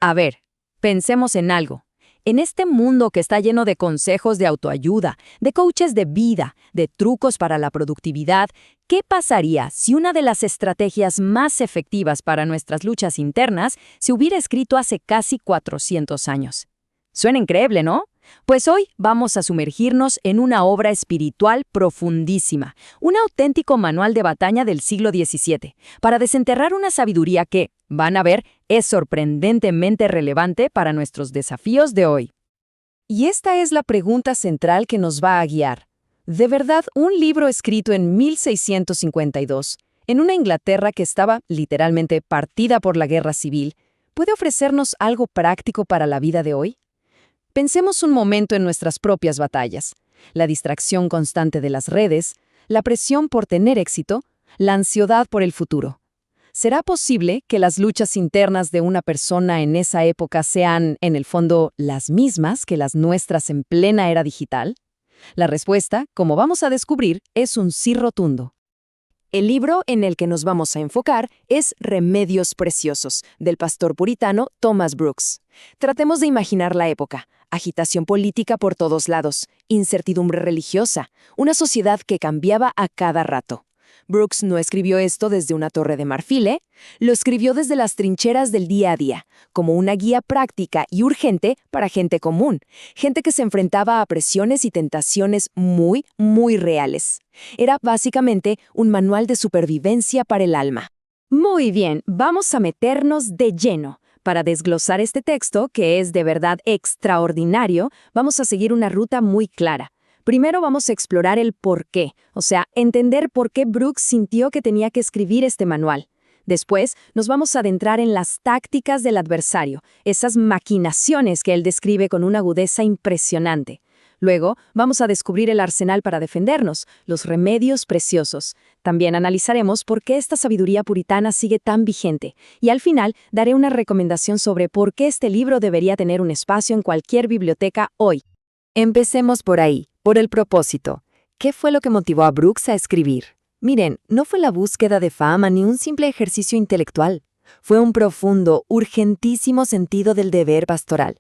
A ver, pensemos en algo. En este mundo que está lleno de consejos de autoayuda, de coaches de vida, de trucos para la productividad, ¿qué pasaría si una de las estrategias más efectivas para nuestras luchas internas se hubiera escrito hace casi 400 años? Suena increíble, ¿no? Pues hoy vamos a sumergirnos en una obra espiritual profundísima, un auténtico manual de batalla del siglo XVII, para desenterrar una sabiduría que, van a ver, es sorprendentemente relevante para nuestros desafíos de hoy. Y esta es la pregunta central que nos va a guiar. ¿De verdad un libro escrito en 1652, en una Inglaterra que estaba literalmente partida por la guerra civil, puede ofrecernos algo práctico para la vida de hoy? Pensemos un momento en nuestras propias batallas, la distracción constante de las redes, la presión por tener éxito, la ansiedad por el futuro. ¿Será posible que las luchas internas de una persona en esa época sean, en el fondo, las mismas que las nuestras en plena era digital? La respuesta, como vamos a descubrir, es un sí rotundo. El libro en el que nos vamos a enfocar es Remedios Preciosos, del pastor puritano Thomas Brooks. Tratemos de imaginar la época. Agitación política por todos lados, incertidumbre religiosa, una sociedad que cambiaba a cada rato. Brooks no escribió esto desde una torre de marfil, lo escribió desde las trincheras del día a día, como una guía práctica y urgente para gente común, gente que se enfrentaba a presiones y tentaciones muy, muy reales. Era básicamente un manual de supervivencia para el alma. Muy bien, vamos a meternos de lleno. Para desglosar este texto, que es de verdad extraordinario, vamos a seguir una ruta muy clara. Primero vamos a explorar el por qué, o sea, entender por qué Brooks sintió que tenía que escribir este manual. Después, nos vamos a adentrar en las tácticas del adversario, esas maquinaciones que él describe con una agudeza impresionante. Luego, vamos a descubrir el arsenal para defendernos, los remedios preciosos. También analizaremos por qué esta sabiduría puritana sigue tan vigente. Y al final, daré una recomendación sobre por qué este libro debería tener un espacio en cualquier biblioteca hoy. Empecemos por ahí, por el propósito. ¿Qué fue lo que motivó a Brooks a escribir? Miren, no fue la búsqueda de fama ni un simple ejercicio intelectual. Fue un profundo, urgentísimo sentido del deber pastoral.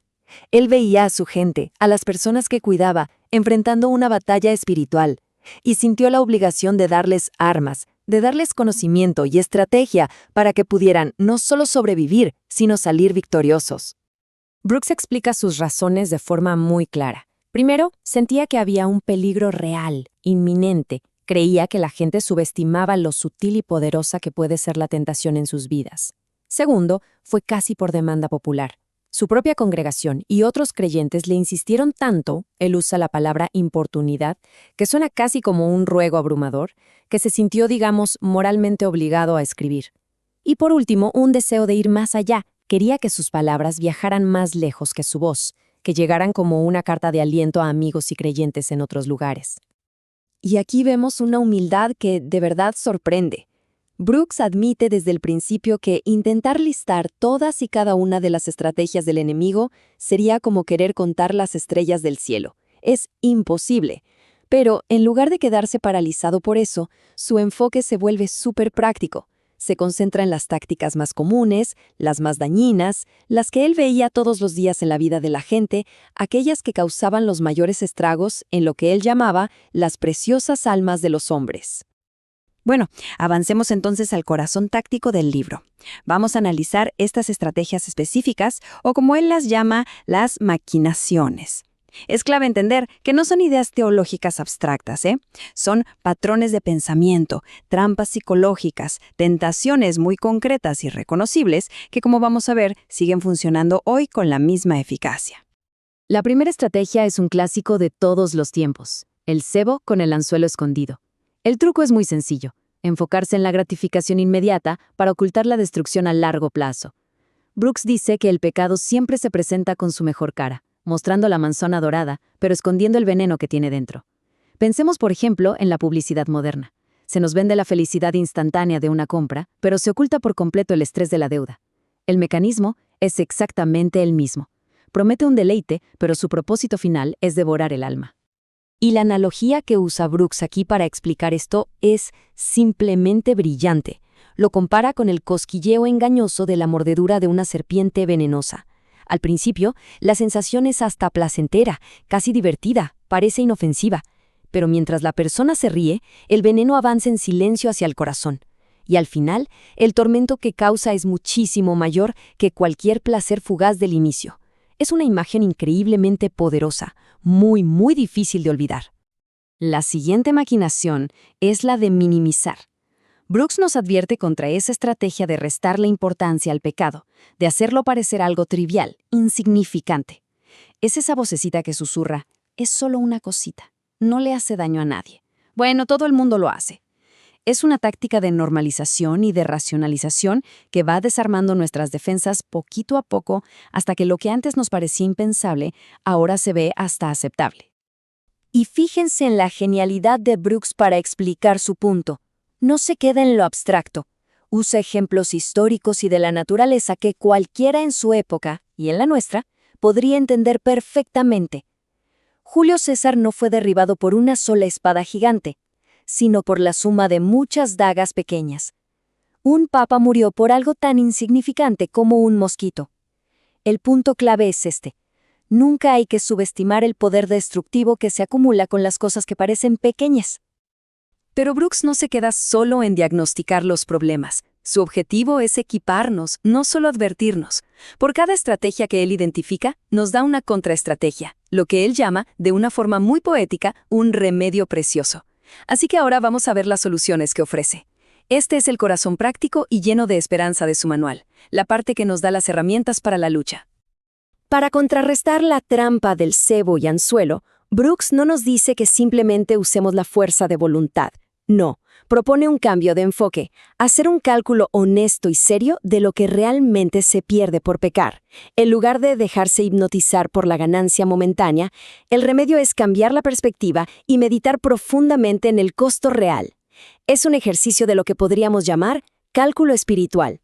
Él veía a su gente, a las personas que cuidaba, enfrentando una batalla espiritual, y sintió la obligación de darles armas, de darles conocimiento y estrategia para que pudieran no solo sobrevivir, sino salir victoriosos. Brooks explica sus razones de forma muy clara. Primero, sentía que había un peligro real, inminente. Creía que la gente subestimaba lo sutil y poderosa que puede ser la tentación en sus vidas. Segundo, fue casi por demanda popular. Su propia congregación y otros creyentes le insistieron tanto, él usa la palabra importunidad, que suena casi como un ruego abrumador, que se sintió, digamos, moralmente obligado a escribir. Y por último, un deseo de ir más allá. Quería que sus palabras viajaran más lejos que su voz, que llegaran como una carta de aliento a amigos y creyentes en otros lugares. Y aquí vemos una humildad que de verdad sorprende. Brooks admite desde el principio que intentar listar todas y cada una de las estrategias del enemigo sería como querer contar las estrellas del cielo. Es imposible. Pero, en lugar de quedarse paralizado por eso, su enfoque se vuelve súper práctico. Se concentra en las tácticas más comunes, las más dañinas, las que él veía todos los días en la vida de la gente, aquellas que causaban los mayores estragos en lo que él llamaba las preciosas almas de los hombres. Bueno, avancemos entonces al corazón táctico del libro. Vamos a analizar estas estrategias específicas, o como él las llama, las maquinaciones. Es clave entender que no son ideas teológicas abstractas, Son patrones de pensamiento, trampas psicológicas, tentaciones muy concretas y reconocibles que, como vamos a ver, siguen funcionando hoy con la misma eficacia. La primera estrategia es un clásico de todos los tiempos, el cebo con el anzuelo escondido. El truco es muy sencillo, enfocarse en la gratificación inmediata para ocultar la destrucción a largo plazo. Brooks dice que el pecado siempre se presenta con su mejor cara, mostrando la manzana dorada, pero escondiendo el veneno que tiene dentro. Pensemos, por ejemplo, en la publicidad moderna. Se nos vende la felicidad instantánea de una compra, pero se oculta por completo el estrés de la deuda. El mecanismo es exactamente el mismo. Promete un deleite, pero su propósito final es devorar el alma. Y la analogía que usa Brooks aquí para explicar esto es simplemente brillante. Lo compara con el cosquilleo engañoso de la mordedura de una serpiente venenosa. Al principio, la sensación es hasta placentera, casi divertida, parece inofensiva. Pero mientras la persona se ríe, el veneno avanza en silencio hacia el corazón. Y al final, el tormento que causa es muchísimo mayor que cualquier placer fugaz del inicio. Es una imagen increíblemente poderosa, muy, muy difícil de olvidar. La siguiente maquinación es la de minimizar. Brooks nos advierte contra esa estrategia de restarle importancia al pecado, de hacerlo parecer algo trivial, insignificante. Es esa vocecita que susurra, es solo una cosita, no le hace daño a nadie. Bueno, todo el mundo lo hace. Es una táctica de normalización y de racionalización que va desarmando nuestras defensas poquito a poco hasta que lo que antes nos parecía impensable ahora se ve hasta aceptable. Y fíjense en la genialidad de Brooks para explicar su punto. No se queda en lo abstracto. Usa ejemplos históricos y de la naturaleza que cualquiera en su época, y en la nuestra, podría entender perfectamente. Julio César no fue derribado por una sola espada gigante, sino por la suma de muchas dagas pequeñas. Un papa murió por algo tan insignificante como un mosquito. El punto clave es este. Nunca hay que subestimar el poder destructivo que se acumula con las cosas que parecen pequeñas. Pero Brooks no se queda solo en diagnosticar los problemas. Su objetivo es equiparnos, no solo advertirnos. Por cada estrategia que él identifica, nos da una contraestrategia, lo que él llama, de una forma muy poética, un remedio precioso. Así que ahora vamos a ver las soluciones que ofrece. Este es el corazón práctico y lleno de esperanza de su manual, la parte que nos da las herramientas para la lucha. Para contrarrestar la trampa del cebo y anzuelo, Brooks no nos dice que simplemente usemos la fuerza de voluntad. No, propone un cambio de enfoque, hacer un cálculo honesto y serio de lo que realmente se pierde por pecar. En lugar de dejarse hipnotizar por la ganancia momentánea, el remedio es cambiar la perspectiva y meditar profundamente en el costo real. Es un ejercicio de lo que podríamos llamar cálculo espiritual.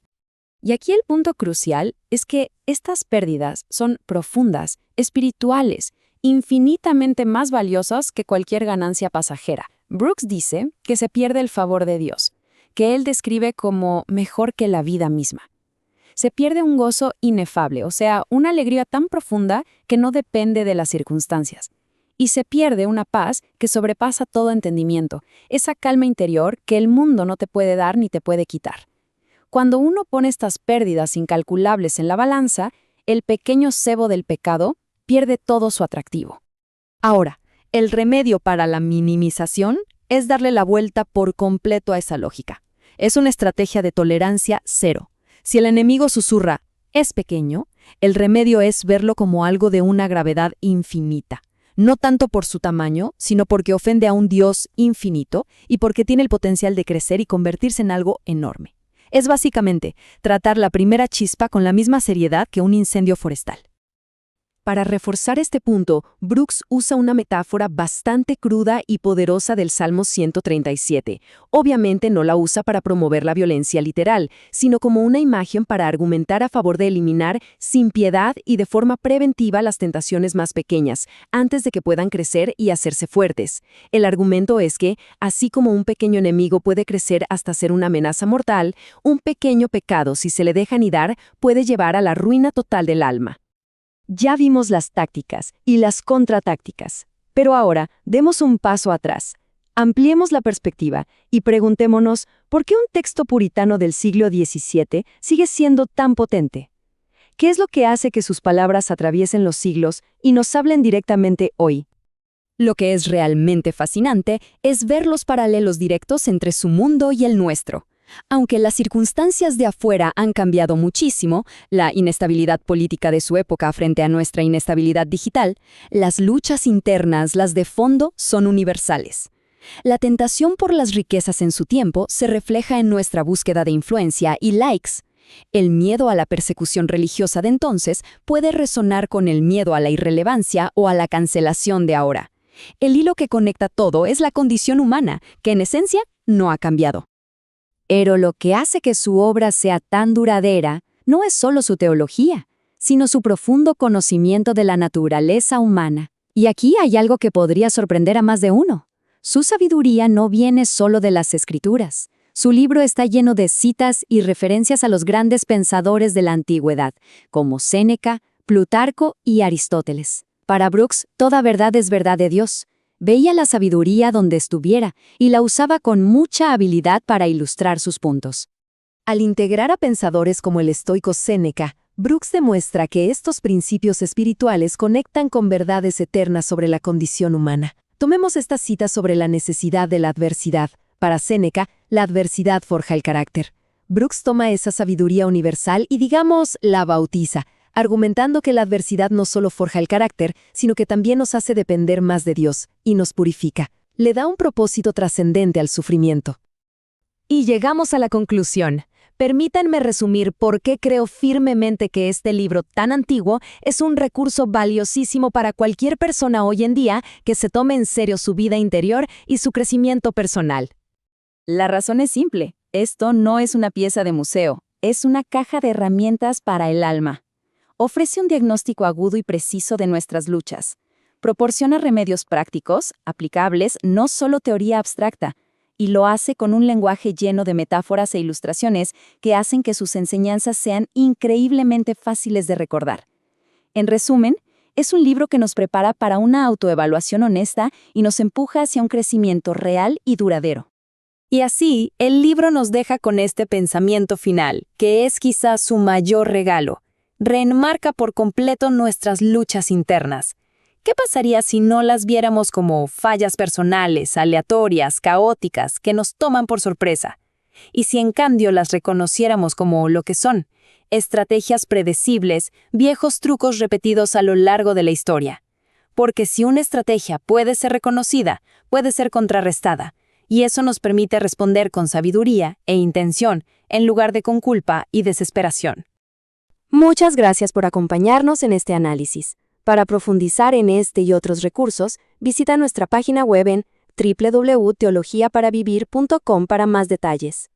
Y aquí el punto crucial es que estas pérdidas son profundas, espirituales, infinitamente más valiosas que cualquier ganancia pasajera. Brooks dice que se pierde el favor de Dios, que él describe como mejor que la vida misma. Se pierde un gozo inefable, o sea, una alegría tan profunda que no depende de las circunstancias. Y se pierde una paz que sobrepasa todo entendimiento, esa calma interior que el mundo no te puede dar ni te puede quitar. Cuando uno pone estas pérdidas incalculables en la balanza, el pequeño cebo del pecado pierde todo su atractivo. Ahora, el remedio para la minimización es darle la vuelta por completo a esa lógica. Es una estrategia de tolerancia cero. Si el enemigo susurra, es pequeño, el remedio es verlo como algo de una gravedad infinita. No tanto por su tamaño, sino porque ofende a un Dios infinito y porque tiene el potencial de crecer y convertirse en algo enorme. Es básicamente tratar la primera chispa con la misma seriedad que un incendio forestal. Para reforzar este punto, Brooks usa una metáfora bastante cruda y poderosa del Salmo 137. Obviamente no la usa para promover la violencia literal, sino como una imagen para argumentar a favor de eliminar sin piedad y de forma preventiva las tentaciones más pequeñas, antes de que puedan crecer y hacerse fuertes. El argumento es que, así como un pequeño enemigo puede crecer hasta ser una amenaza mortal, un pequeño pecado, si se le deja anidar, puede llevar a la ruina total del alma. Ya vimos las tácticas y las contratácticas, pero ahora demos un paso atrás. Ampliemos la perspectiva y preguntémonos por qué un texto puritano del siglo XVII sigue siendo tan potente. ¿Qué es lo que hace que sus palabras atraviesen los siglos y nos hablen directamente hoy? Lo que es realmente fascinante es ver los paralelos directos entre su mundo y el nuestro. Aunque las circunstancias de afuera han cambiado muchísimo, la inestabilidad política de su época frente a nuestra inestabilidad digital, las luchas internas, las de fondo, son universales. La tentación por las riquezas en su tiempo se refleja en nuestra búsqueda de influencia y likes. El miedo a la persecución religiosa de entonces puede resonar con el miedo a la irrelevancia o a la cancelación de ahora. El hilo que conecta todo es la condición humana, que en esencia no ha cambiado. Pero lo que hace que su obra sea tan duradera no es solo su teología, sino su profundo conocimiento de la naturaleza humana. Y aquí hay algo que podría sorprender a más de uno. Su sabiduría no viene solo de las Escrituras. Su libro está lleno de citas y referencias a los grandes pensadores de la antigüedad, como Séneca, Plutarco y Aristóteles. Para Brooks, toda verdad es verdad de Dios. Veía la sabiduría donde estuviera y la usaba con mucha habilidad para ilustrar sus puntos. Al integrar a pensadores como el estoico Séneca, Brooks demuestra que estos principios espirituales conectan con verdades eternas sobre la condición humana. Tomemos esta cita sobre la necesidad de la adversidad. Para Séneca, la adversidad forja el carácter. Brooks toma esa sabiduría universal y, digamos, la bautiza, argumentando que la adversidad no solo forja el carácter, sino que también nos hace depender más de Dios y nos purifica. Le da un propósito trascendente al sufrimiento. Y llegamos a la conclusión. Permítanme resumir por qué creo firmemente que este libro tan antiguo es un recurso valiosísimo para cualquier persona hoy en día que se tome en serio su vida interior y su crecimiento personal. La razón es simple. Esto no es una pieza de museo, es una caja de herramientas para el alma. Ofrece un diagnóstico agudo y preciso de nuestras luchas. Proporciona remedios prácticos, aplicables, no solo teoría abstracta, y lo hace con un lenguaje lleno de metáforas e ilustraciones que hacen que sus enseñanzas sean increíblemente fáciles de recordar. En resumen, es un libro que nos prepara para una autoevaluación honesta y nos empuja hacia un crecimiento real y duradero. Y así, el libro nos deja con este pensamiento final, que es quizás su mayor regalo. Reenmarca por completo nuestras luchas internas. ¿Qué pasaría si no las viéramos como fallas personales, aleatorias, caóticas, que nos toman por sorpresa? Y si en cambio las reconociéramos como lo que son, estrategias predecibles, viejos trucos repetidos a lo largo de la historia. Porque si una estrategia puede ser reconocida, puede ser contrarrestada, y eso nos permite responder con sabiduría e intención, en lugar de con culpa y desesperación. Muchas gracias por acompañarnos en este análisis. Para profundizar en este y otros recursos, visita nuestra página web en www.teologiaparavivir.com para más detalles.